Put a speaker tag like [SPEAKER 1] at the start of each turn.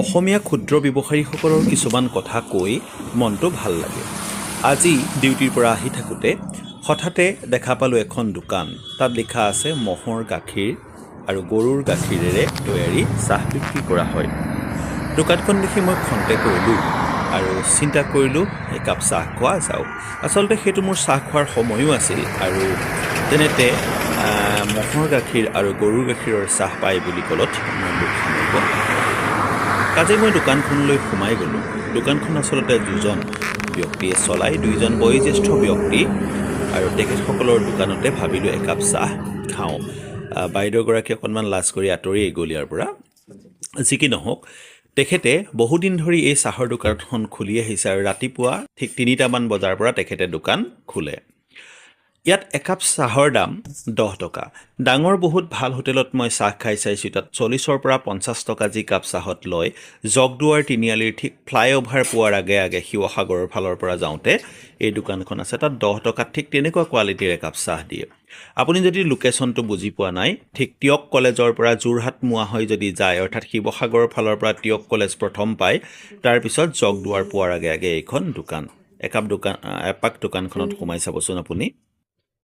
[SPEAKER 1] অসমীয়া ক্ষুদ্ৰ ব্যৱসায়ীসকলৰ কিছুমান কথা কৈ মনটো ভাল লাগে। আজি ডিউটিৰ পৰা আহি থাকোঁতে হঠাতে দেখা পালোঁ এখন দোকান। তাত লিখা আছে ম'হৰ গাখীৰ আৰু গৰুৰ গাখীৰেৰে তৈয়াৰী চাহ বিক্ৰী কৰা হয়। দোকানখন দেখি মই খন্তেক ৰ'লোঁ আৰু চিন্তা কৰিলোঁ একাপ চাহ খোৱা যাওক। আচলতে সেইটো মোৰ চাহ খোৱাৰ সময়ো আছিল আৰু তেনেতে ম'হৰ গাখীৰ আৰু গৰুৰ গাখীৰৰ চাহ পায় বুলি ক'লত মই মুখ সামৰিব। কাজে মই দোকানখনলৈ সোমাই গ'লোঁ। দোকানখন আচলতে দুজন ব্যক্তিয়ে চলায়, দুইজন বয়োজ্যেষ্ঠ ব্যক্তি, আৰু তেখেতসকলৰ দোকানতে ভাবিলোঁ একাপ চাহ খাওঁ। বাইদেউগৰাকী অকণমান লাজ কৰি আঁতৰি গ'ল ইয়াৰ পৰা। যি কি নহওক, তেখেতে বহুদিন ধৰি এই চাহৰ দোকানখন খুলি আহিছে আৰু ৰাতিপুৱা ঠিক ৩টামান বজাৰ পৰা তেখেতে দোকান খোলে। ইয়াত একাপ চাহৰ দাম 10 টকা। ডাঙৰ বহুত ভাল হোটেলত মই চাহ খাই চাইছোঁ, তাত 40ৰ পৰা 50 টকা যি কাপ চাহত লয়। জগদুৱাৰ তিনিআলিৰ ঠিক ফ্লাইঅভাৰ পোৱাৰ আগে আগে শিৱসাগৰৰ ফালৰ পৰা যাওঁতে এই দোকানখন আছে, তাত 10 টকাত ঠিক তেনেকুৱা কোৱালিটিৰ একাপ চাহ দিয়ে। আপুনি যদি লোকেশ্যনটো বুজি পোৱা নাই, ঠিক টিয়ক কলেজৰ পৰা যোৰহাট মোৱা হৈ যদি যায়, অৰ্থাৎ শিৱসাগৰৰ ফালৰ পৰা টিয়ক কলেজ প্ৰথম পায়, তাৰপিছত জগদুৱাৰ পোৱাৰ আগে আগে এইখন দোকান। এপাক দোকানখনত সোমাই চাবচোন আপুনি।